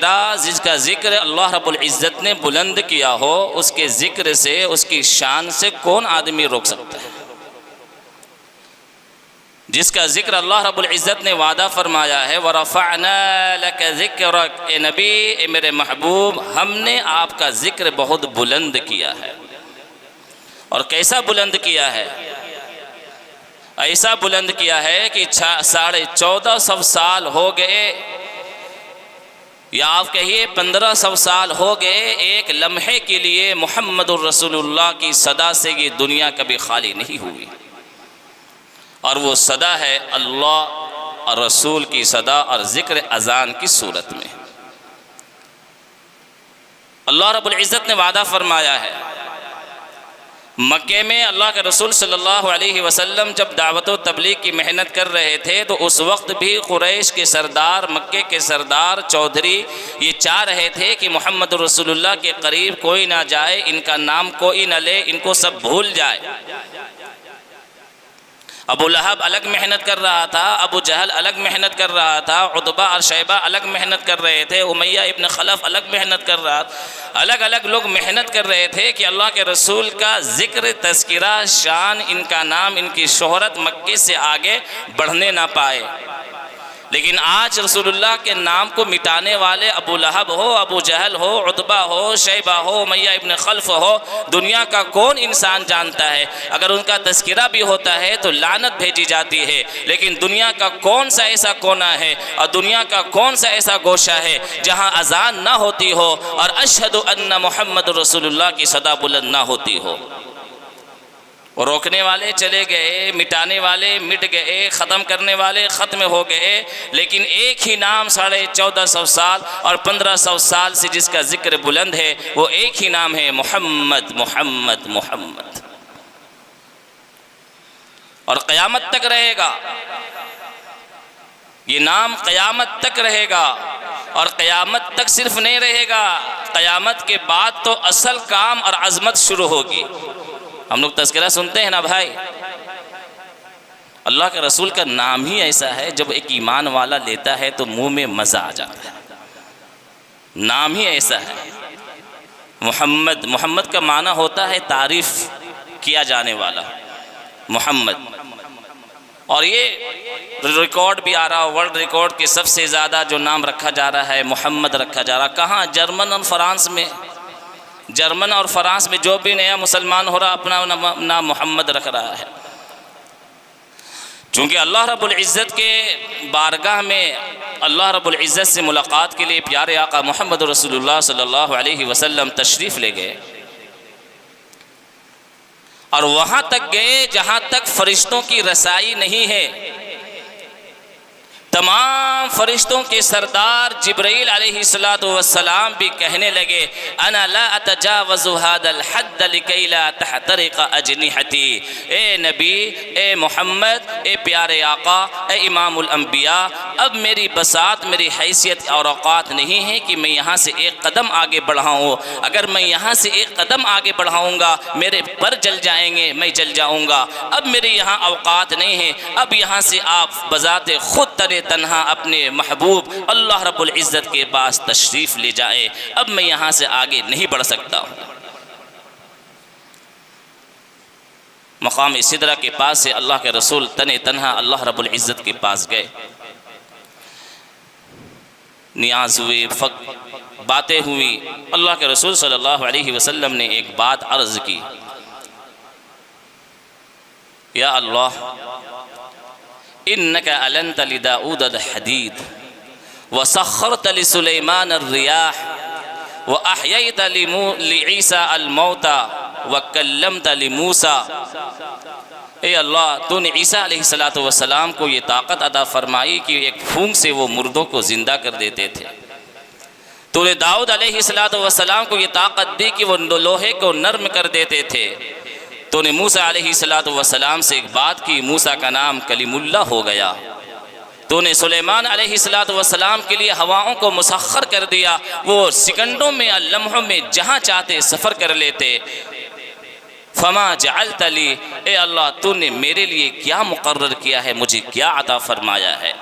تذکرہ، جس کا ذکر اللہ رب العزت نے بلند کیا ہو، اس کے ذکر سے، اس کی شان سے کون آدمی روک سکتا ہے؟ جس کا ذکر اللہ رب العزت نے وعدہ فرمایا ہے وَرَفَعْنَا لَكَ ذِكْرَكَ، اے نبی، اے میرے محبوب، ہم نے آپ کا ذکر بہت بلند کیا ہے۔ اور کیسا بلند کیا ہے؟ ایسا بلند کیا ہے کہ 1450 سال ہو گئے، یا آپ کہیے 1500 سال ہو گئے، ایک لمحے کے لیے محمد الرسول اللہ کی صدا سے یہ دنیا کبھی خالی نہیں ہوئی۔ اور وہ صدا ہے اللہ اور رسول کی صدا اور ذکر اذان کی صورت میں۔ اللہ رب العزت نے وعدہ فرمایا ہے، مکے میں اللہ کے رسول صلی اللہ علیہ وسلم جب دعوت و تبلیغ کی محنت کر رہے تھے تو اس وقت بھی قریش کے سردار، مکے کے سردار، چودھری یہ چاہ رہے تھے کہ محمد رسول اللہ کے قریب کوئی نہ جائے، ان کا نام کوئی نہ لے، ان کو سب بھول جائے۔ ابو لہب الگ محنت کر رہا تھا، ابو جہل الگ محنت کر رہا تھا، عتبہ اور شیبہ الگ محنت کر رہے تھے، امیہ ابن خلف الگ محنت کر رہا تھا، الگ الگ لوگ محنت کر رہے تھے کہ اللہ کے رسول کا ذکر، تذکرہ، شان، ان کا نام، ان کی شہرت مکے سے آگے بڑھنے نہ پائے۔ لیکن آج رسول اللہ کے نام کو مٹانے والے ابو لہب ہو، ابو جہل ہو، عتبہ ہو، شیبہ ہو، امیہ ابن خلف ہو، دنیا کا کون انسان جانتا ہے؟ اگر ان کا تذکرہ بھی ہوتا ہے تو لعنت بھیجی جاتی ہے، لیکن دنیا کا کون سا ایسا کونا ہے اور دنیا کا کون سا ایسا گوشہ ہے جہاں اذان نہ ہوتی ہو اور اشہد ان محمد رسول اللہ کی صدا بلند نہ ہوتی ہو؟ وہ روکنے والے چلے گئے، مٹانے والے مٹ گئے، ختم کرنے والے ختم ہو گئے، لیکن ایک ہی نام 1450 سال اور 1500 سال سے جس کا ذکر بلند ہے، وہ ایک ہی نام ہے محمد، محمد، محمد، اور قیامت تک رہے گا یہ نام، قیامت تک رہے گا۔ اور قیامت تک صرف نہیں رہے گا، قیامت کے بعد تو اصل کام اور عظمت شروع ہوگی۔ ہم لوگ تذکرہ سنتے ہیں نا بھائی، اللہ کے رسول کا نام ہی ایسا ہے جب ایک ایمان والا لیتا ہے تو منہ میں مزہ آ جاتا ہے۔ نام ہی ایسا ہے محمد۔ محمد کا معنی ہوتا ہے تعریف کیا جانے والا، محمد۔ اور یہ ریکارڈ بھی آ رہا ہے، ورلڈ ریکارڈ کے سب سے زیادہ جو نام رکھا جا رہا ہے محمد رکھا جا رہا ہے۔ کہاں؟ جرمن اور فرانس میں۔ جرمن اور فرانس میں جو بھی نیا مسلمان ہو رہا اپنا نام محمد رکھ رہا ہے، چونکہ اللہ رب العزت کے بارگاہ میں اللہ رب العزت سے ملاقات کے لیے پیارے آقا محمد رسول اللہ صلی اللہ علیہ وسلم تشریف لے گئے، اور وہاں تک گئے جہاں تک فرشتوں کی رسائی نہیں ہے۔ تمام فرشتوں کے سردار جبرائیل علیہ السلام بھی کہنے لگے انا لا اتجاوز هذا الحد لكي لا تحترق اجنحتي، اے نبی، اے محمد، اے پیارے آقا، اے امام الانبیاء، اب میری بساط، میری حیثیت اور اوقات نہیں ہے کہ میں یہاں سے ایک قدم آگے بڑھاؤں۔ اگر میں یہاں سے ایک قدم آگے بڑھاؤں گا میرے پر جل جائیں گے، میں جل جاؤں گا۔ اب میرے یہاں اوقات نہیں ہے، اب یہاں سے آپ بذات خود تنہا اپنے محبوب اللہ رب العزت کے پاس تشریف لے جائے، اب میں یہاں سے آگے نہیں بڑھ سکتا ہوں۔ مقام سدرہ کے پاس سے اللہ کے رسول تنہا اللہ رب العزت کے پاس گئے، نیاز ہوئے، باتیں ہوئی۔ اللہ کے رسول صلی اللہ علیہ وسلم نے ایک بات عرض کی، یا اللہ انك علنت لداود الحديد وسخرت لسليمان الرياح واحييت لعيسى الموتى وكلمت لموسى۔ اے اللہ، تو نے عیسیٰ علیہ السلام کو یہ طاقت عطا فرمائی کہ ایک پھونک سے وہ مردوں کو زندہ کر دیتے تھے۔ تو نے داؤد علیہ السلام کو یہ طاقت دی کہ وہ لوہے کو نرم کر دیتے تھے۔ تو نے موسیٰ علیہ السلام سے ایک بات کی، موسیٰ کا نام کلیم اللہ ہو گیا۔ تو نے سلیمان علیہ السلام کے لیے ہواؤں کو مسخر کر دیا، وہ سیکنڈوں میں یا لمحوں میں جہاں چاہتے سفر کر لیتے۔ فما جعلت لی، اے اللہ تو نے میرے لیے کیا مقرر کیا ہے، مجھے کیا عطا فرمایا ہے؟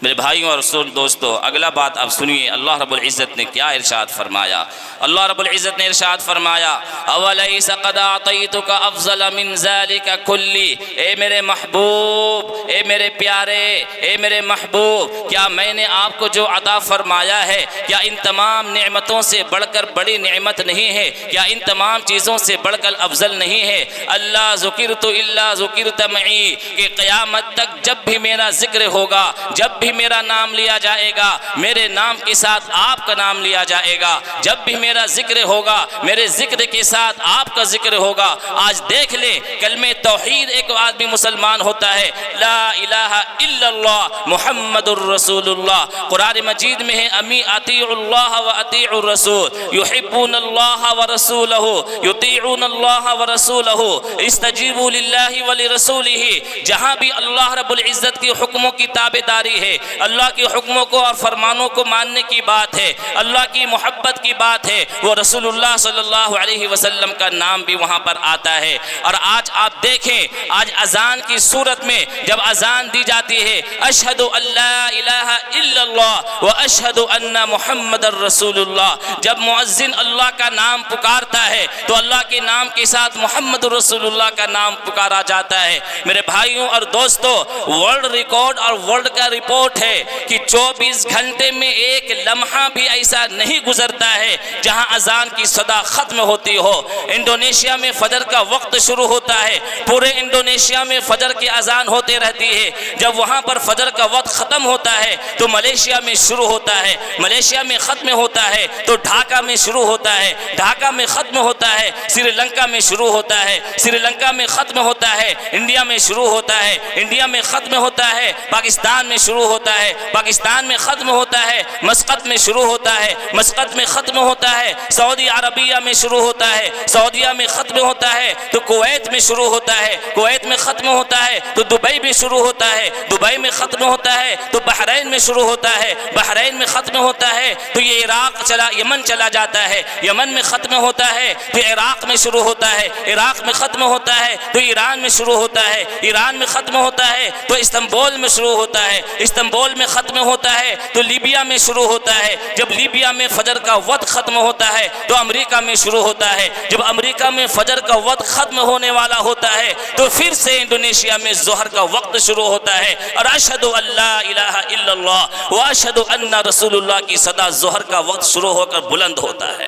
میرے بھائیوں اور دوستو، اگلا بات اب سنیے اللہ رب العزت نے کیا ارشاد فرمایا۔ اللہ رب العزت نے ارشاد فرمایا اولیس قد اعطیتک افضل من ذلک کلی، اے میرے محبوب، اے میرے پیارے، اے میرے محبوب، کیا میں نے آپ کو جو عطا فرمایا ہے کیا ان تمام نعمتوں سے بڑھ کر بڑی نعمت نہیں ہے؟ کیا ان تمام چیزوں سے بڑھ کر افضل نہیں ہے؟ اللہ ذکرت الا ذکرت معی، کہ قیامت تک جب بھی میرا ذکر ہوگا، جب بھی میرا نام لیا جائے گا، میرے نام کے ساتھ آپ کا نام لیا جائے گا، جب بھی میرا ذکر ہوگا میرے ذکر کے ساتھ آپ کا ذکر ہوگا۔ آج دیکھ لیں کلمہ توحید ایک آدمی مسلمان ہوتا ہے، لا الہ الا اللہ محمد الرسول اللہ، قرآن مجید میں ہے امی اطیعوا اللہ و اطیعوا الرسول یحبون اللہ ورسولہ یطیعون اللہ ورسولہ استجیبوا للہ ولرسولہ، جہاں بھی اللہ رب العزت کے حکموں کی تابعداری ہے، اللہ کے حکموں کو اور فرمانوں کو ماننے کی بات ہے، اللہ کی محبت کی بات ہے، وہ رسول اللہ صلی اللہ علیہ وسلم کا نام بھی وہاں پر آتا ہے۔ اور آج آپ دیکھیں، آج اذان کی صورت میں جب اذان دی جاتی ہے اشہد ان لا الہ الا اللہ و اشہد ان محمد الرسول اللہ، جب مؤذن اللہ کا نام پکارتا ہے تو اللہ کے نام کے ساتھ محمد الرسول اللہ کا نام پکارا جاتا ہے۔ میرے بھائیوں اور دوستو، ورلڈ ریکارڈ اور ورلڈ کا رپورٹ ہے کہ 24 گھنٹے میں ایک لمحہ بھی ایسا نہیں گزرتا ہے جہاں اذان کی صدا ختم ہوتی ہو۔ انڈونیشیا میں فجر کا وقت شروع ہوتا ہے، پورے انڈونیشیا میں فجر کی اذان ہوتے رہتی ہے، جب وہاں پر فجر کا وقت ختم ہوتا ہے تو ملیشیا میں شروع ہوتا ہے، ملیشیا میں ختم ہوتا ہے تو ڈھاکہ میں شروع ہوتا ہے، ڈھاکہ میں ختم ہوتا ہے، سری لنکا میں شروع ہوتا ہے، سری لنکا میں ختم ہوتا ہے، انڈیا میں شروع ہوتا ہے، انڈیا میں ختم ہوتا ہے، پاکستان میں شروع ہوتا ہے، پاکستان میں ختم ہوتا ہے، مسقط میں شروع ہوتا ہے، مسقط میں ختم ہوتا ہے، سعودی عربیہ میں شروع ہوتا ہے، سعودیہ میں ختم ہوتا ہے تو کویت میں شروع ہوتا ہے، کویت میں ختم ہوتا ہے تو دبئی میں شروع ہوتا ہے، دبئی میں ختم ہوتا ہے تو بحرین میں شروع ہوتا ہے، بحرین میں ختم ہوتا ہے تو یہ عراق چلا یمن چلا جاتا ہے، یمن میں ختم ہوتا ہے تو عراق میں شروع ہوتا ہے، عراق میں ختم ہوتا ہے تو ایران میں شروع ہوتا ہے، ایران میں ختم ہوتا ہے تو استنبول میں شروع ہوتا ہے، استنبول میں ختم ہوتا ہے تو لیبیا میں شروع ہوتا ہے، جب لیبیا میں فجر کا وقت ختم ہوتا ہے تو امریکہ میں شروع ہوتا ہے، جب امریکہ میں فجر کا وقت ختم ہونے والا ہوتا ہے تو پھر سے انڈونیشیا میں ظہر کا وقت شروع ہوتا ہے، اور اشہد ان لا الہ الا اللہ و اشہد ان رسول اللہ کی صدا ظہر کا وقت شروع ہو کر بلند ہوتا ہے۔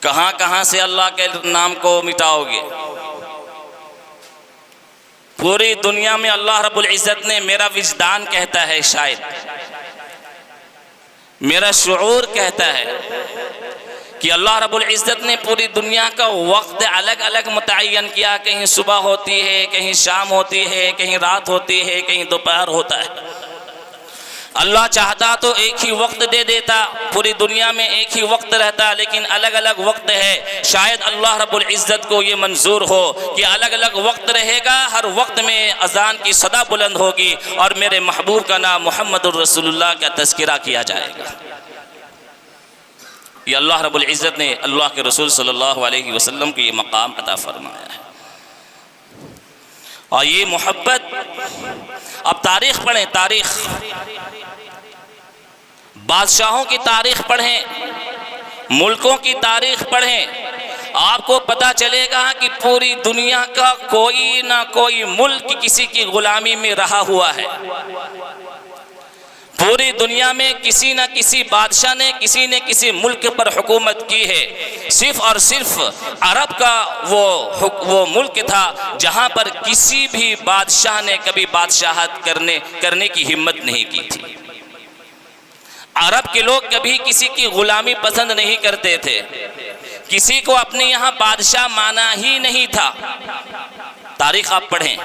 کہاں کہاں سے اللہ کے نام کو مٹاؤ گے؟ پوری دنیا میں اللہ رب العزت نے، میرا وجدان کہتا ہے، شاید میرا شعور کہتا ہے کہ اللہ رب العزت نے پوری دنیا کا وقت الگ الگ متعین کیا، کہیں صبح ہوتی ہے، کہیں شام ہوتی ہے، کہیں رات ہوتی ہے، کہیں دوپہر ہوتا ہے۔ اللہ چاہتا تو ایک ہی وقت دے دیتا، پوری دنیا میں ایک ہی وقت رہتا، لیکن الگ الگ وقت ہے۔ شاید اللہ رب العزت کو یہ منظور ہو کہ الگ الگ وقت رہے گا، ہر وقت میں اذان کی صدا بلند ہوگی اور میرے محبوب کا نام محمد الرسول اللہ کا تذکرہ کیا جائے گا۔ یہ اللہ رب العزت نے اللہ کے رسول صلی اللہ علیہ وسلم کو یہ مقام عطا فرمایا ہے، اور یہ محبت، اب تاریخ پڑھیں، تاریخ، بادشاہوں کی تاریخ پڑھیں، ملکوں کی تاریخ پڑھیں، آپ کو پتہ چلے گا کہ پوری دنیا کا کوئی نہ کوئی ملک کسی کی غلامی میں رہا ہوا ہے۔ پوری دنیا میں کسی نہ کسی بادشاہ نے کسی نہ کسی ملک پر حکومت کی ہے۔ صرف اور صرف عرب کا وہ ملک تھا جہاں پر کسی بھی بادشاہ نے کبھی بادشاہت کرنے کی ہمت نہیں کی تھی۔ عرب کے لوگ کبھی کسی کی غلامی پسند نہیں کرتے تھے، کسی کو اپنے یہاں بادشاہ مانا ہی نہیں تھا۔ تاریخ آپ پڑھیں،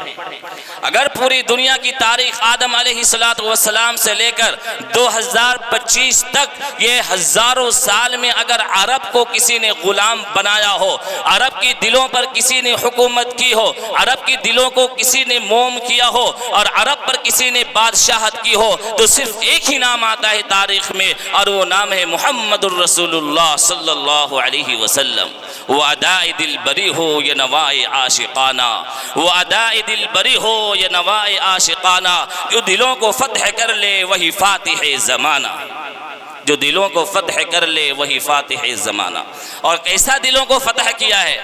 اگر پوری دنیا کی تاریخ آدم علیہ السلام سے لے کر 2025 تک، یہ ہزاروں سال میں اگر عرب کو کسی نے غلام بنایا ہو، عرب کی دلوں پر کسی نے حکومت کی ہو، عرب کی دلوں کو کسی نے موم کیا ہو اور عرب پر کسی نے بادشاہت کی ہو، تو صرف ایک ہی نام آتا ہے تاریخ میں، اور وہ نام ہے محمد الرسول اللہ صلی اللہ علیہ وسلم۔ وہ ادائے دل بری ہو یہ نوائے عاشقانہ، وہ ادائے دل بری ہو یا نوائے عاشقانہ، جو دلوں کو فتح کر لے وہی فاتح زمانہ، جو دلوں کو فتح کر لے وہی فاتح زمانہ۔ اور کیسا دلوں کو فتح کیا ہے،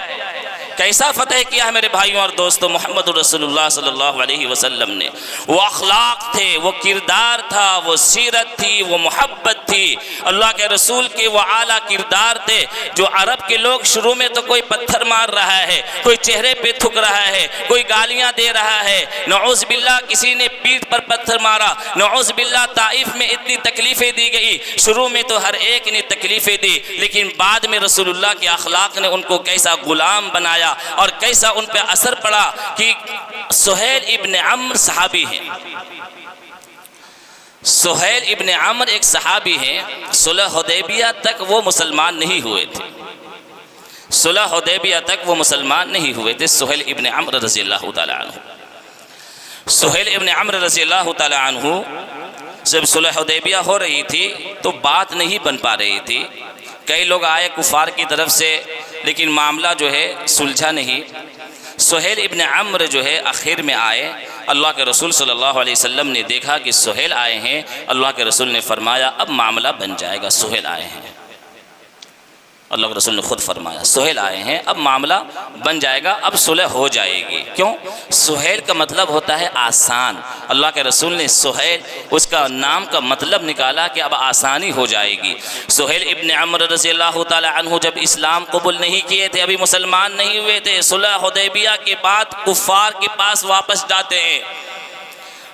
کیسا فتح کیا ہے میرے بھائیوں اور دوستوں؟ محمد رسول اللہ صلی اللہ علیہ وسلم نے وہ اخلاق تھے، وہ کردار تھا، وہ سیرت تھی، وہ محبت تھی، اللہ کے رسول کے وہ اعلیٰ کردار تھے جو عرب کے لوگ شروع میں تو کوئی پتھر مار رہا ہے، کوئی چہرے پہ تھک رہا ہے، کوئی گالیاں دے رہا ہے، نعوذ باللہ کسی نے پیٹھ پر پتھر مارا، نعوذ باللہ طائف میں اتنی تکلیفیں دی گئی، شروع میں تو ہر ایک نے تکلیفیں دی، لیکن بعد میں رسول اللہ کے اخلاق نے ان کو کیسا غلام بنایا اور کیسا ان پہ اثر پڑا کہ سہیل ابن عمرو صحابی ہیں، سہیل ابن عمرو ایک صحابی ہیں، صلح حدیبیہ تک وہ مسلمان نہیں ہوئے تھے، صلح حدیبیہ تک وہ مسلمان نہیں ہوئے تھے، سہیل ابن عمرو رضی اللہ تعالی عنہ، سہیل ابن عمرو رضی اللہ تعالی عنہ جب صلح حدیبیہ ہو رہی تھی تو بات نہیں بن پا رہی تھی، کئی لوگ آئے کفار کی طرف سے لیکن معاملہ جو ہے سلجھا نہیں، سہیل ابن عمرو جو ہے آخر میں آئے، اللہ کے رسول صلی اللہ علیہ وسلم نے دیکھا کہ سہیل آئے ہیں، اللہ کے رسول نے فرمایا اب معاملہ بن جائے گا، سہیل آئے ہیں، اللہ کے رسول نے خود فرمایا سہیل آئے ہیں اب معاملہ بن جائے گا، اب صلح ہو جائے گی۔ کیوں؟ سہیل کا مطلب ہوتا ہے آسان، اللہ کے رسول نے سہیل اس کا نام کا مطلب نکالا کہ اب آسانی ہو جائے گی۔ سہیل ابن عمرو رضی اللہ تعالی عنہ جب اسلام قبول نہیں کیے تھے، ابھی مسلمان نہیں ہوئے تھے، صلح حدیبیہ کے بعد کفار کے پاس واپس جاتے ہیں،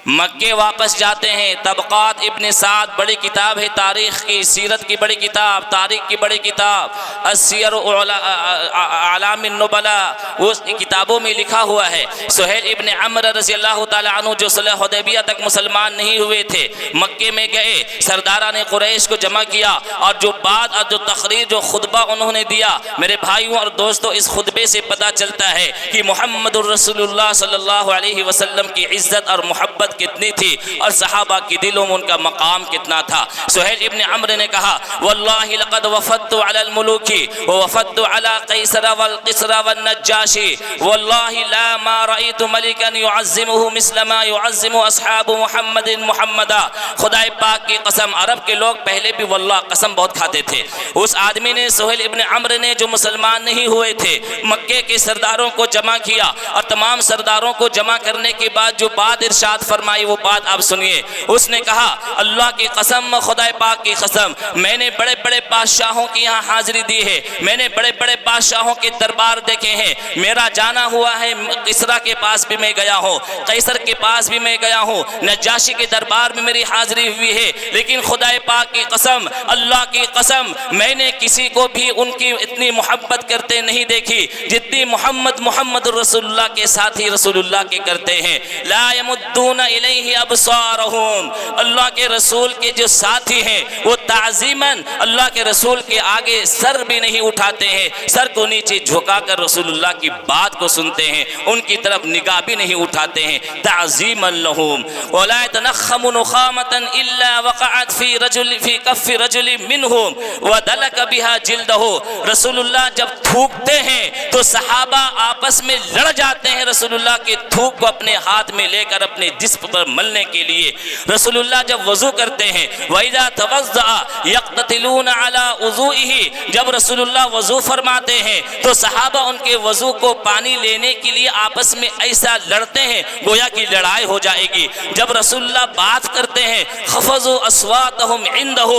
مکے واپس جاتے ہیں۔ طبقات ابن سعد بڑی کتاب ہے تاریخ کی، سیرت کی بڑی کتاب، تاریخ کی بڑی کتاب، السیر اعلام النبلاء، اس کتابوں میں لکھا ہوا ہے سہیل ابن عمرو رضی اللہ تعالی عنہ جو صلح حدیبیہ تک مسلمان نہیں ہوئے تھے، مکے میں گئے، سرداران قریش کو جمع کیا اور جو بات اور جو تقریر جو خطبہ انہوں نے دیا، میرے بھائیوں اور دوستوں اس خطبے سے پتہ چلتا ہے کہ محمد الرسول اللہ صلی اللہ علیہ وسلم کی عزت اور محبت کتنی تھی اور صحابہ کی دلوں میں ان کا مقام کتنا تھا۔ سہیل ابن عمرو نے کہا واللہ لقد وفدت علی الملوک ووفدت علی قیصر والقصر والنجاشی واللہ لا ما رأیت ملکا يعظمه مثل ما يعظم اصحاب محمد محمدا۔ خدا پاک کی قسم، عرب کے لوگ پہلے بھی واللہ قسم بہت کھاتے تھے۔ اس آدمی نے سہیل ابن عمرو نے جو مسلمان نہیں ہوئے تھے، مکے کے سرداروں کو جمع کیا اور تمام سرداروں کو جمع کرنے کے بعد جو بات ارشاد فرمائی وہ بات آپ سنیے۔ اس نے کہا اللہ کی قسم، خدا پاک کی قسم، میں نے بڑے بڑے بادشاہوں کی یہاں حاضری دی ہے، میں نے بڑے بڑے بادشاہوں کے دربار دیکھے ہیں، میرا جانا ہوا ہے، کسریٰ کے پاس بھی میں گیا ہوں، قیصر کے پاس بھی میں گیا ہوں، نجاشی کے دربار میں میری حاضری ہوئی ہے، لیکن خدا پاک کی قسم، اللہ کی قسم، میں نے کسی کو بھی ان کی اتنی محبت کرتے نہیں دیکھی جتنی محمد رسول اللہ کے ساتھی رسول اللہ کے کرتے ہیں۔ لا يمدون الیہ ابصارہم، اللہ کے رسول کے جو ساتھی ہیں وہ تعظیماً اللہ کے رسول کے آگے سر بھی نہیں اٹھاتے ہیں، سر کو نیچے جھکا کر رسول اللہ کی بات کو سنتے ہیں، ان کی طرف نگاہ بھی نہیں اٹھاتے ہیں، تعظیما لہم۔ ولا يتنخم نخامة الا وقعت في كف رجل منهم ودلك بها جلده۔ رسول اللہ جب تھوکتے ہیں تو صحابہ آپس میں لڑ جاتے ہیں رسول اللہ کے تھوک کو اپنے ہاتھ میں لے کر اپنے جسم پر ملنے کے لیے۔ رسول اللہ جب وضو کرتے ہیں وَإِذَا تَوَضَّأَ يَقْتَتِلُونَ عَلَىٰ وُضُوئِهِ، جب رسول اللہ وضو فرماتے ہیں تو صحابہ ان کے وضو کو پانی لینے کے لیے آپس میں ایسا لڑتے ہیں گویا کی لڑائی ہو جائے گی۔ جب رسول اللہ بات کرتے ہیں خفضوا اصواتهم عنده،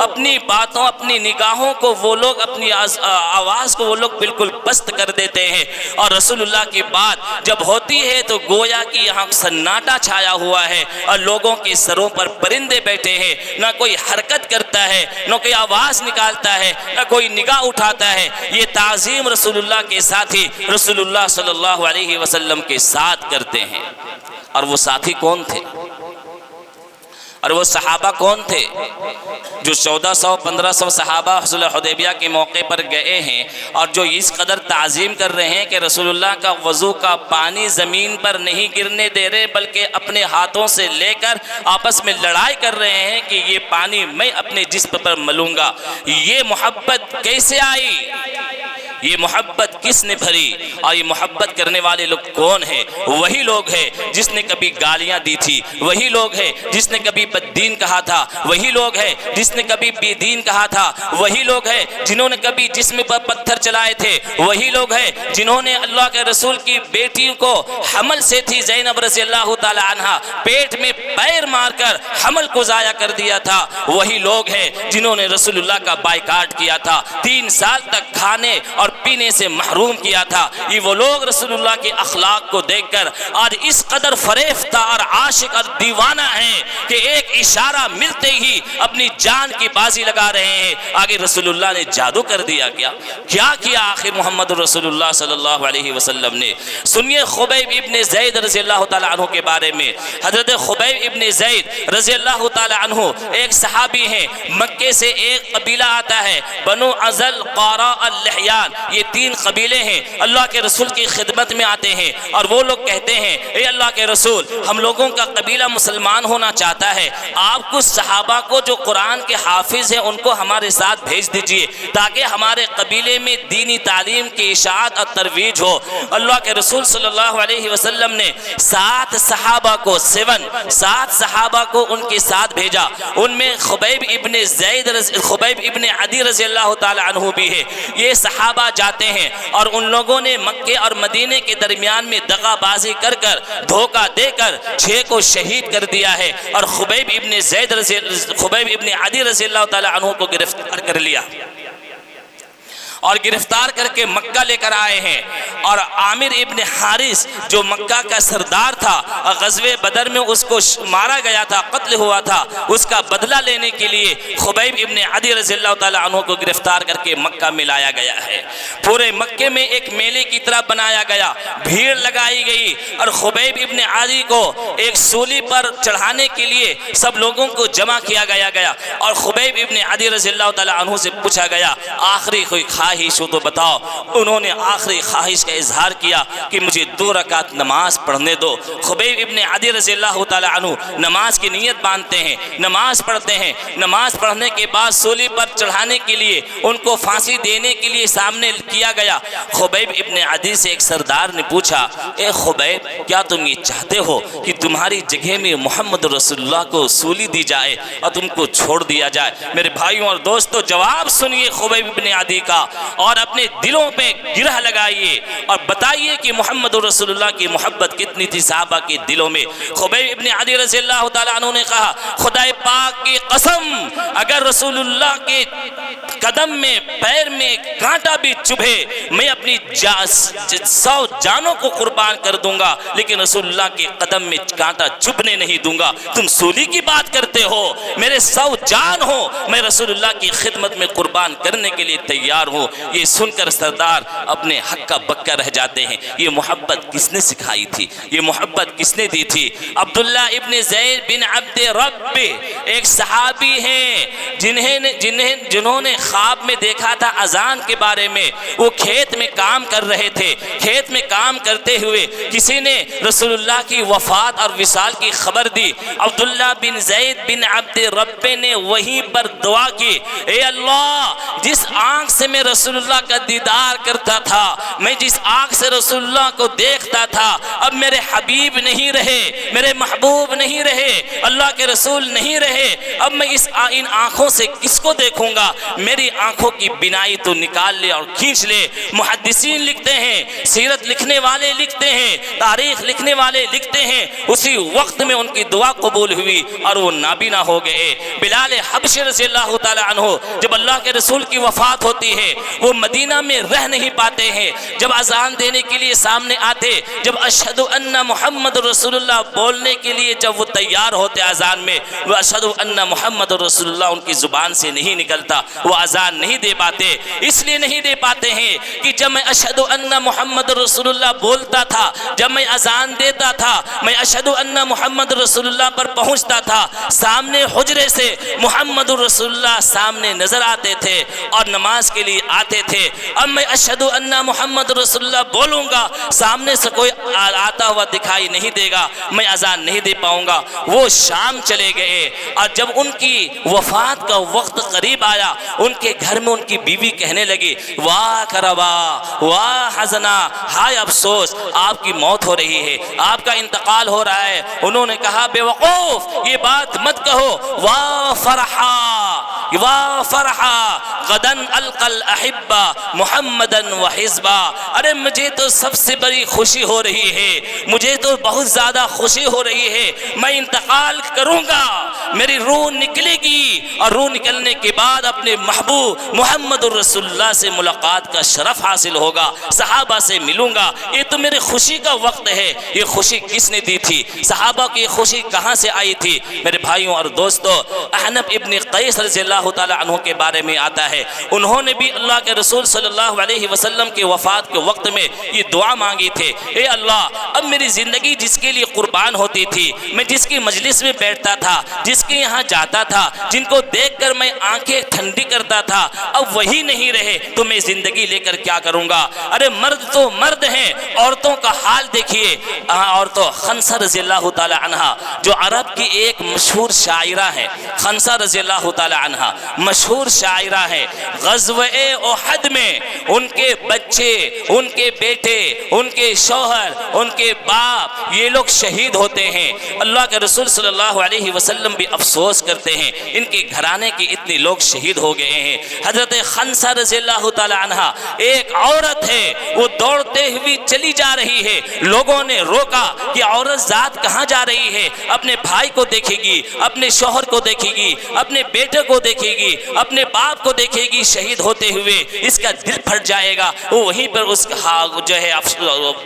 اپنی باتوں اپنی نگاہوں کو وہ لوگ اپنی آواز کو وہ لوگ بالکل پست کر دیتے ہیں، اور رسول اللہ کی بات جب ہوتی ہے تو گویا کی یہاں سناٹا چھایا ہوا ہے اور لوگوں کے سروں پر پرندے بیٹھے ہیں، نہ کوئی حرکت کرتا ہے، نہ کوئی آواز نکالتا ہے، نہ کوئی نگاہ اٹھاتا ہے۔ یہ تعظیم رسول اللہ کے ساتھی رسول اللہ صلی اللہ علیہ وسلم کے ساتھ کرتے ہیں۔ اور وہ ساتھی کون تھے اور وہ صحابہ کون تھے؟ جو 1400-1500 صحابہ صلح حدیبیہ کے موقع پر گئے ہیں اور جو اس قدر تعظیم کر رہے ہیں کہ رسول اللہ کا وضو کا پانی زمین پر نہیں گرنے دے رہے بلکہ اپنے ہاتھوں سے لے کر آپس میں لڑائی کر رہے ہیں کہ یہ پانی میں اپنے جسم پر ملوں گا۔ یہ محبت کیسے آئی؟ یہ محبت کس نے بھری اور یہ محبت کرنے والے لوگ کون ہیں؟ وہی لوگ ہیں جس نے کبھی گالیاں دی تھی، وہی لوگ ہیں جس نے کبھی بددین کہا تھا، وہی لوگ ہیں جس نے کبھی بے دین کہا تھا، وہی لوگ ہیں جنہوں نے کبھی جسم پر پتھر چلائے تھے، وہی لوگ ہیں جنہوں نے اللہ کے رسول کی بیٹی کو حمل سے تھی زینب رضی اللہ تعالی عنہ، پیٹ میں پیر مار کر حمل کو ضائع کر دیا تھا، وہی لوگ ہیں جنہوں نے رسول اللہ کا بائیکاٹ کیا تھا، 3 سال تک کھانے اور پینے سے محروم کیا تھا۔ یہ وہ لوگ رسول اللہ کے اخلاق کو دیکھ کر آج اس قدر فریفتہ اور عاشق اور دیوانہ ہیں کہ ایک اشارہ ملتے ہی اپنی جان کی بازی لگا رہے ہیں۔ آگے رسول اللہ نے جادو کر دیا کیا کیا آخر محمد رسول اللہ صلی اللہ علیہ وسلم نے؟ سنیے خبیب ابن زید رضی اللہ تعالیٰ عنہ کے بارے میں۔ حضرت خبیب ابن زید رضی اللہ تعالیٰ عنہ ایک صحابی ہیں، مکے سے ایک قبیلہ آتا ہے بنو ازل قارا اللحیان، یہ 3 قبیلے ہیں، اللہ کے رسول کی خدمت میں آتے ہیں اور وہ لوگ کہتے ہیں اے اللہ کے رسول، ہم لوگوں کا قبیلہ مسلمان ہونا چاہتا ہے، آپ کچھ صحابہ کو جو قرآن کے حافظ ہیں ان کو ہمارے ساتھ بھیج دیجئے تاکہ ہمارے قبیلے میں دینی تعلیم کی اشاعت اور ترویج ہو۔ اللہ کے رسول صلی اللہ علیہ وسلم نے 7 صحابہ کو 7 صحابہ کو ان کے ساتھ بھیجا، ان میں خبیب ابن عدی رضی اللہ تعالی عنہ بھی ہے۔ یہ صحابہ جاتے ہیں اور ان لوگوں نے مکے اور مدینے کے درمیان میں دغا بازی کر دھوکہ دے کر 6 کو شہید کر دیا ہے اور خبیب ابن عدی رضی اللہ تعالی عنہ کو گرفتار کر لیا اور گرفتار کر کے مکہ لے کر آئے ہیں۔ اور عامر ابن حارث جو مکہ کا سردار تھا، غزوہ بدر میں اس کو مارا گیا تھا، قتل ہوا تھا، اس کا بدلہ لینے کے لیے خبیب ابن عدی رضی اللہ تعالیٰ عنہ کو گرفتار کر کے مکہ میں لایا گیا ہے۔ پورے مکے میں ایک میلے کی طرح بنایا گیا، بھیڑ لگائی گئی اور خبیب ابن عدی کو ایک سولی پر چڑھانے کے لیے سب لوگوں کو جمع کیا گیا اور خبیب ابن عدی رضی اللہ تعالیٰ عنہ سے پوچھا گیا آخری کوئی خواہش ہو تو بتاؤ۔ انہوں نے آخری خواہش کا اظہار کیا کہ مجھے 2 رکعت نماز پڑھنے دو۔ خبیب ابن عدی رضی اللہ تعالی عنہ نماز کی نیت باندھتے ہیں، نماز پڑھتے ہیں، نماز پڑھنے کے بعد سولی پر چڑھانے کے لیے ان کو پھانسی دینے کے لیے سامنے کیا گیا۔ خبیب ابن عدی سے ایک سردار نے پوچھا اے خبیب، کیا تم یہ چاہتے ہو کہ تمہاری جگہ میں محمد رسول اللہ کو سولی دی جائے اور تم کو چھوڑ دیا جائے؟ میرے بھائیوں اور دوستو، جواب سنیے خبیب ابن عدی کا اور اپنے دلوں پہ گرہ لگائیے اور بتائیے کہ محمد رسول اللہ کی محبت کتنی تھی صحابہ کے دلوں میں۔ خبیب ابن عدی رضی اللہ تعالیٰ عنہ نے کہا خدا پاک کی قسم، اگر رسول اللہ کے قدم میں پیر میں کانٹا بھی چبھے میں اپنی 100 جانوں کو قربان کر دوں گا، لیکن رسول اللہ کے قدم میں کانٹا چبھنے نہیں دوں گا۔ تم سولی کی بات کرتے ہو، میرے 100 جان ہو، میں رسول اللہ کی خدمت میں قربان کرنے کے لیے تیار ہوں۔ یہ سن کر سردار اپنے حق کا بکا رہ جاتے ہیں۔ یہ محبت کس نے سکھائی تھی؟ یہ محبت کس نے دی تھی؟ عبداللہ ابن زید بن عبد رب ایک صحابی ہیں جنہوں نے خواب میں دیکھا تھا اذان کے بارے میں۔ وہ کھیت میں کام کر رہے تھے، کھیت میں کام کرتے ہوئے کسی نے رسول اللہ کی وفات اور وصال کی خبر دی۔ عبداللہ بن زید بن عبد رب نے وہیں پر دعا کی، اے اللہ، جس آنکھ سے میں رسول اللہ کا دیدار کرتا تھا، میں جس آنکھ سے رسول اللہ کو دیکھتا تھا، اب میرے حبیب نہیں رہے، میرے محبوب نہیں رہے، اللہ کے رسول نہیں رہے، اب میں ان آنکھوں سے کس کو دیکھوں گا؟ میری آنکھوں کی بینائی تو نکال لے اور کھینچ لے۔ محدثین لکھتے ہیں، سیرت لکھنے والے لکھتے ہیں، تاریخ لکھنے والے لکھتے ہیں، اسی وقت میں ان کی دعا قبول ہوئی اور وہ نابینا ہو گئے۔ بلال حبشی رضی اللہ تعالی عنہ جب اللہ کے رسول کی وفات ہوتی ہے، وہ مدینہ میں رہ نہیں پاتے ہیں۔ جب اذان دینے کے لیے سامنے آتے، جب اشہد ان محمد رسول اللہ بولنے کے لیے جب وہ تیار ہوتے اذان میں، وہ اشہد ان محمد رسول اللہ ان کی زبان سے نہیں نکلتا، وہ اذان نہیں دے پاتے۔ اس لیے نہیں دے پاتے ہیں کہ جب میں اشہد ان محمد رسول اللہ بولتا تھا، جب میں اذان دیتا تھا، میں اشہد ان محمد رسول اللہ پر پہنچتا تھا، سامنے حجرے سے محمد رسول اللہ سامنے نظر آتے تھے اور نماز کے لیے آتے تھے۔ اب میں اشہد ان محمد رسول اللہ بولوں گا، سامنے سے کوئی آتا ہوا دکھائی نہیں دے گا، میں اذان نہیں دے پاؤں گا۔ وہ شام چلے گئے اور جب ان کی وفات کا وقت قریب آیا، ان کے گھر میں ان کی بیوی کہنے لگی واہ کربا واہ حزنا، ہائے افسوس، آپ کی موت ہو رہی ہے، آپ کا انتقال ہو رہا ہے۔ انہوں نے کہا بے وقوف یہ بات مت کہو، واہ فرحا واہ فرحا غدن القى الاحبہ محمدا وحزبا، ارے مجھے تو سب سے بڑی خوشی ہو رہی ہے، مجھے تو بہت زیادہ خوشی ہو رہی ہے، میں انتقال کروں گا، میری روح نکلے گی اور روح نکلنے کے بعد اپنے محبوب محمد الرسول اللہ سے ملاقات کا شرف حاصل ہوگا، صحابہ سے ملوں گا۔ یہ تو میرے خوشی کا وقت ہے، یہ خوشی کس نے دی تھی؟ صحابہ کی خوشی کہاں سے آئی تھی؟ میرے بھائیوں اور دوستو، احنف ابن قیس رضی اللہ تعالی عنہ کے بارے میں آتا ہے، انہوں نے بھی اللہ کے رسول صلی اللہ علیہ وسلم کے وفات کے وقت میں یہ دعا مانگی تھی، اے اللہ اب میری زندگی جس کے لیے قربان ہوتی تھی، میں جس کی مجلس میں بیٹھتا تھا، جس کے یہاں جاتا تھا، جن کو دیکھ کر میں آنکھیں ٹھنڈی کرتا تھا، اب وہی نہیں رہے تو میں زندگی لے کر کیا کروں گا؟ ارے مرد تو مرد ہیں، عورتوں کا حال دیکھیے، عورتوں خنسہ رضی اللہ تعالی عنہ جو عرب کی ایک مشہور شاعرہ ہے، خنسہ رضی اللہ تعالی عنہ مشہور شاعرہ ہے، غزوہ احد میں ان کے بچے، ان کے بیٹے، ان کے شوہر، ان کے باپ، یہ لوگ شہید ہوتے ہیں۔ اللہ کے رسول صلی اللہ علیہ وسلم بھی افسوس کرتے ہیں ان کے گھرانے کے اتنے لوگ شہید ہو گئے ہیں۔ حضرت خنسہ رضی اللہ تعالی عنہ ایک عورت ہے، وہ دوڑتے ہوئی چلی جا رہی ہے، لوگوں نے روکا کہ عورت ذات کہاں جا رہی ہے؟ اپنے بھائی کو دیکھے گی، اپنے شوہر کو دیکھے گی، اپنے بیٹے کو دیکھے گی، اپنے باپ کو دیکھے گی شہید ہوتے ہوئے، اس کا دل پھٹ جائے گا، وہ وہیں پر اس کا جو ہے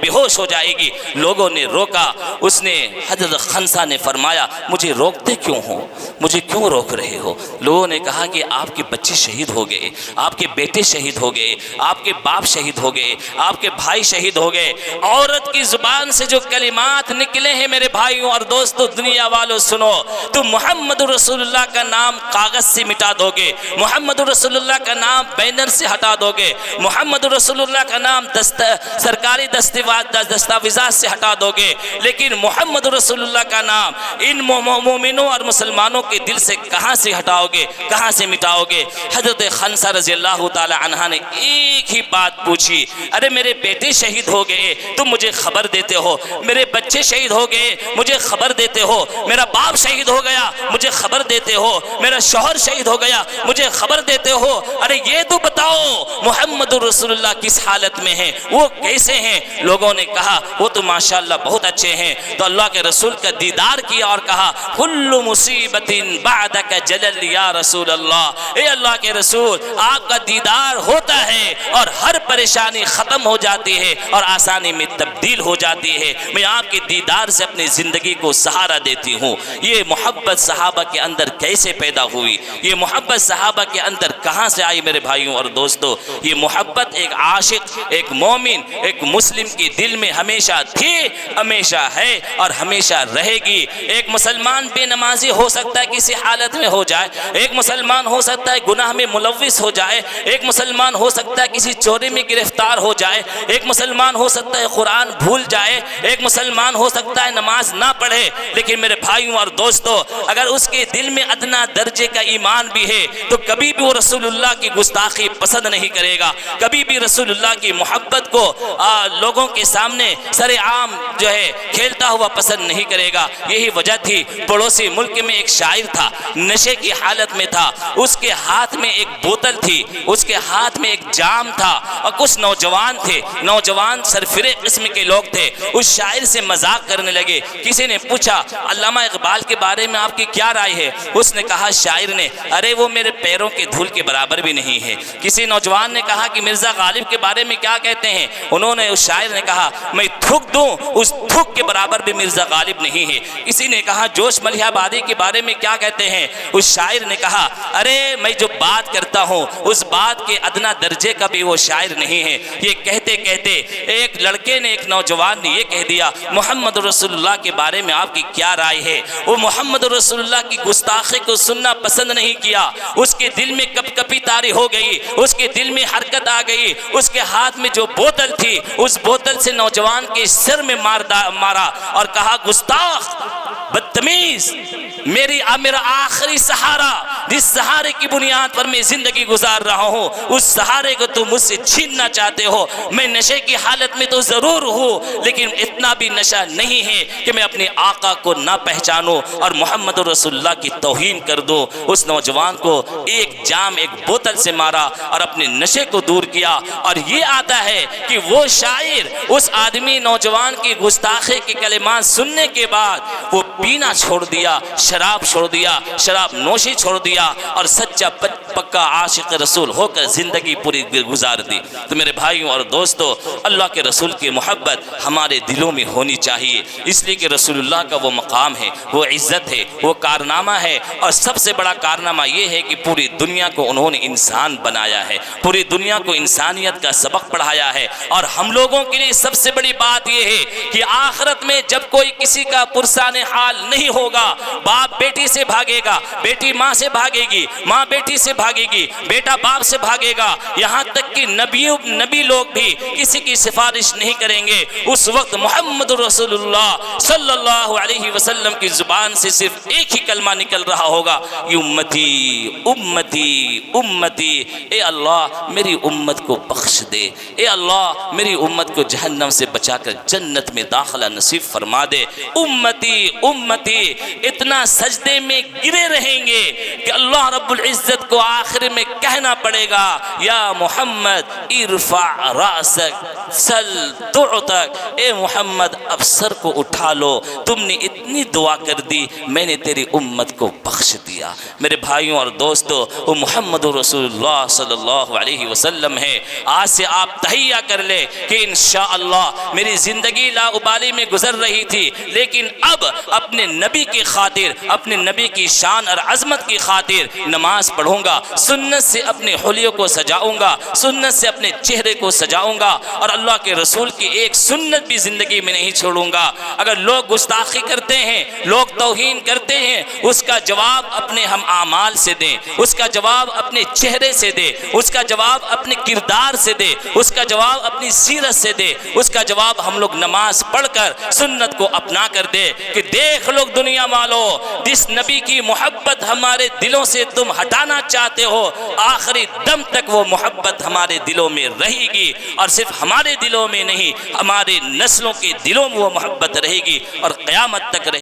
بے ہوش ہو جائے گی۔ لوگوں نے روکا، اس نے حضرت خنسہ نے فرمایا مجھے روکتے کیوں ہو، مجھے کیوں روک رہے ہو؟ لوگوں نے کہا کہ آپ کے بچے شہید ہو گئے، آپ کے بیٹے شہید ہو گئے، آپ کے باپ شہید ہو گئے، آپ کے بھائی شہید ہو گئے۔ عورت کی زبان سے جو کلمات نکلے ہیں میرے بھائیوں اور دوستوں، دنیا والوں سنو، تو محمد رسول اللہ کا نام کاغذ سے مٹا دو گے، محمد رسول اللہ کا نام بینر سے ہٹا دو گے، محمد رسول اللہ کا نام سرکاری دستاویزات سے ہٹا دو گے، لیکن محمد رسول اللہ کا نام ان مومنوں اور مسلمانوں کے دل سے کہاں سے ہٹاؤ گے، کہاں سے مٹاؤ گے؟ حضرت خنسہ رضی اللہ تعالی عنہ نے ایک ہی بات پوچھی، ارے میرے بیٹے شہید ہو گئے تم مجھے خبر دیتے ہو، میرے بچے شہید ہو گئے مجھے خبر دیتے ہو، میرا باپ شہید ہو گیا مجھے خبر دیتے ہو، میرا شوہر شہید ہو گیا مجھے خبر دیتے ہو، ارے یہ تو بتاؤ محمد رسول اللہ کس حالت میں ہیں، وہ کیسے ہیں؟ لوگوں نے کہا وہ تو ماشاءاللہ بہت اچھے ہیں۔ تو اللہ کے رسول کا دیدار کیا اور کہا کل مصیبت بعدک جلل یا رسول اللہ، اے اللہ کے رسول آپ کا دیدار ہوتا ہے اور ہر پریشانی ختم ہو جاتی ہے اور آسانی میں تبدیل ہو جاتی ہے، میں آپ کے دیدار سے اپنی زندگی کو سہارا دیتی ہوں۔ یہ محبت صحابہ کے اندر کیسے پیدا ہوئی؟ یہ محبت صحابہ کے اندر کہاں سے آئی میرے بھائیوں اور دوستو؟ یہ محبت ایک عاشق، ایک مومن، ایک مسلم کے دل میں ہمیشہ تھی، ہمیشہ ہے اور ہمیشہ رہے گی۔ ایک مسلمان بے نمازی ہو سکتا ہے کسی حالت میں ہو جائے، ایک مسلمان ہو سکتا ہے گناہ میں ملوث ہو جائے، ایک مسلمان ہو سکتا ہے کسی چوری میں گرفتار ہو جائے، ایک مسلمان ہو سکتا ہے قرآن بھول جائے، ایک مسلمان ہو سکتا ہے نماز نہ پڑھے، لیکن میرے بھائیوں اور دوستو اگر اس کے دل میں ادنا درجے کا ایمان بھی ہے تو کبھی بھی وہ رسول اللہ کی گستاخی پسند نہیں کرے گا، کبھی بھی رسول اللہ کی محبت کو لوگوں کے سامنے سر عام جو ہے کھیلتا ہوا پسند نہیں کرے گا۔ یہی وجہ تھی پڑوسی ملک میں ایک شاعر تھا، نشے کی حالت میں تھا، اس کے ہاتھ میں ایک بوتل تھی، اس کے ہاتھ میں ایک جام تھا اور کچھ نوجوان تھے، نوجوان سرفرے قسم کے لوگ تھے، اس شاعر سے مذاق کرنے لگے۔ کسی نے پوچھا علامہ اقبال کے بارے میں آپ کی کیا رائے ہے؟ اس نے کہا شاعر نے ارے وہ میرے پیروں کے دھول کے برابر بھی نہیں ہے۔ کسی نوجوان نے کہا کہ مرزا غالب کے بارے میں کیا کہتے ہیں؟ انہوں نے اس شاعر نے کہا میں تھوک دوں اس تھوک کے برابر بھی مرزا غالب نہیں ہے۔ کسی نے کہا جوش ملیح آبادی کے بارے میں کیا کہتے ہیں؟ اس شاعر نے کہا ارے میں جو بات کرتا ہوں اس بات کے ادنا درجے کا بھی وہ شاعر نہیں ہے۔ یہ کہتے کہتے ایک لڑکے نے، ایک نوجوان نے یہ کہہ دیا محمد رسول اللہ کے بارے میں آپ کی کیا رائے ہے؟ وہ محمد رسول اللہ کی گستاخی کو سننا پسند نہیں کیا، اس کے دل میں کپ کپی طاری ہو گئی، اس کے دل میں حرکت آ گئی، اس کے ہاتھ میں جو بوتل تھی اس بوتل سے نوجوان کے سر میں مارا اور کہا گستاخ، بدتمیز، میرا آخری سہارا، جس سہارے کی بنیاد پر میں زندگی گزار رہا ہوں، اس سہارے کو تم مجھ سے چھیننا چاہتے ہو۔ میں نشے کی حالت میں تو ضرور ہوں، لیکن اتنا بھی نشہ نہیں ہے کہ میں اپنے آقا کو نہ پہچانوں اور محمد رسول اللہ کی توہین کر دوں۔ اس نوجوان کو ایک جام ایک بوتل سے مارا اور اپنے نشے کو دور کیا۔ اور یہ آتا ہے کہ وہ شاعر اس آدمی نوجوان کی گستاخی کے کلمات سننے کے بعد وہ پینا چھوڑ دیا، شراب چھوڑ دیا، شراب نوشی چھوڑ دیا اور سچا پکا عاشق رسول ہو کر زندگی پوری گزار دی۔ تو میرے بھائیوں اور دوستو، اللہ کے رسول کی محبت ہمارے دلوں میں ہونی چاہیے، اس لیے کہ رسول اللہ کا وہ مقام ہے، وہ عزت ہے، وہ کارنامہ ہے، اور سب سے بڑا کارنامہ یہ ہے کہ پوری دنیا کو انہوں نے انسان بنایا ہے، پوری دنیا کو انسانیت کا سبق پڑھایا ہے۔ اور ہم لوگوں کے لیے سب سے بڑی بات یہ ہے کہ آخرت میں جب کوئی کسی کا پرسان حال نہیں ہوگا، باپ بیٹی سے بھاگے گا، بیٹی ماں سے بھاگے گی، ماں بیٹی سے بھاگے گی، بیٹا باپ سے بھاگے گا، یہاں تک کہ نبی لوگ بھی کسی کی سفارش نہیں کریں گے۔ اس وقت محمد رسول اللہ صلی اللہ علیہ وسلم کی زبان سے صرف ایک ہی کلمہ نکل رہا ہوگا، امتی امتی امتی، اے اللہ میری امت کو بخش دے، اے اللہ میری امت کو جہنم سے بچا کر جنت میں داخلہ نصیب فرما دے، امتی امتی۔ اتنا سجدے میں گرے رہیں گے کہ اللہ رب العزت کو آخر میں کہنا پڑے گا، یا محمد ارفع رأسک سل تعطک، اے محمد اب سر کو اٹھا لو، تم نے اتنی دعا کر دی، میں نے تیری امت کو بخش دیا۔ میرے بھائیوں اور دوستو، وہ محمد رسول اللہ صلی اللہ علیہ وسلم ہے۔ آج سے آپ تہیہ کر لے کہ انشاءاللہ میری زندگی لا ابالی میں گزر رہی تھی، لیکن اب اپنے نبی کی خاطر، اپنے نبی کی شان اور عظمت کی خاطر نماز پڑھوں گا، سنت سے اپنے حلیوں کو سجاؤں گا، سنت سے اپنے چہرے کو سجاؤں گا، اور اللہ کے رسول کی ایک سنت بھی زندگی میں نہیں چھوڑوں گا۔ اگر لوگ گستاخی کرتے ہیں، لوگ توہین کرتے ہیں، اس کا جواب اپنے ہم اعمال سے دیں، اس کا جواب اپنے چہرے سے دے، اس کا جواب اپنے کردار سے دے، اس کا جواب اپنی سیرت سے دے، اس کا جواب ہم لوگ نماز پڑھ کر سنت کو اپنا کر دے کہ دیکھ لوگ دنیا والو، جس نبی کی محبت ہمارے دلوں سے تم ہٹانا چاہتے ہو، آخری دم تک وہ محبت ہمارے دلوں میں رہے گی، اور صرف ہمارے دلوں میں نہیں، ہمارے نسلوں کے دلوں میں وہ محبت رہے گی اور قیامت تک رہے گی۔